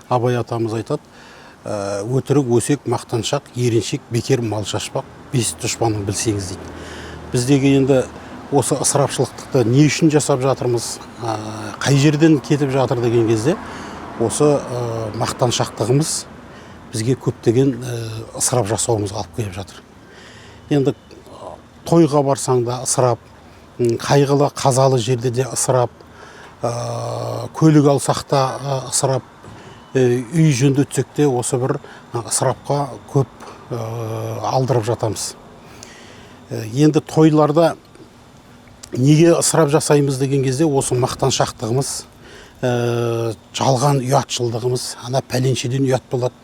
Абай атамыз айтады, өтірік, өсек, мақтаншақ, ереншек, бекер, мал шашпақ, бес дұшпанын білсеңіз дейді. Біздегі енді осы ысырапшылықты не үшін жасап жатырмыз, қай жерден кетіп жатыр деген кезде, осы мақтаншақтығымыз бізге көптеген ысырап жасауымызға алып келіп жатыр. Енді тойға барсаң да ысырап, қайғылы, қазалы жерде де ысырап, көлік алсақ та ысырап, үй жөндетсек те осы бір ысырапқа көп алдырып жатамыз. Енді тойларда неге ысырап жасаймыз деген кезде осы мақтаншақтығымыз, жалған ұятшылдығымыз, ана пәленшеден ұят болады,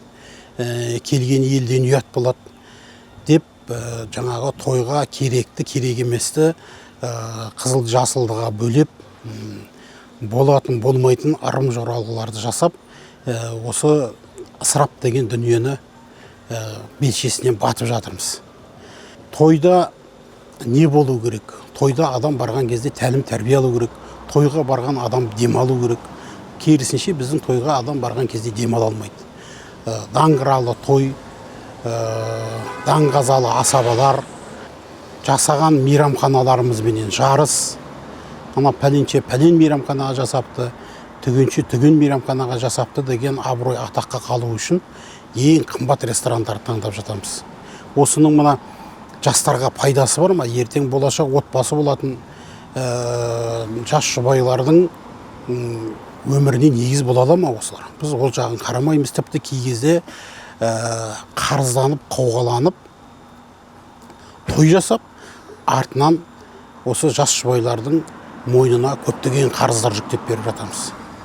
келген елден ұят болады деп жаңағы тойға керекті, керек еместі қызыл жасылдыға бөлеп, болатын болмайтын ырым жоралғыларды жасап, осы ысырап деген дүниені белшесінен батып жатырмыз. Тойда не болу керек? Тойда адам барған кезде тәлім тәрбие алу керек. Тойға барған адам демалу керек. Керісінше біздің тойға адам барған кезде демала алмайды. Даңғыралы той, даңғазалы асабалар, жасаған мейрамханаларымызбенен жарыс. Ана пәленше пәлен мейрамханаға жасапты, түгенше түген мейрамханаға жасапты деген абырой атаққа қалу үшін ең қымбат ресторандарды таңдап жатамыз. Осының мына жастарға пайдасы бар ма? Ертең болашақ отбасы болатын жас жұбайлардың өміріне негіз бола ала ма осылар? Біз ол жағын қарамаймыз. Тіпті кей кезде қарызданып, қауғаланып, той жасап, артынан осы жас жұбайлардың мойнына көптеген қарыздар жүктеп беріп жатамыз.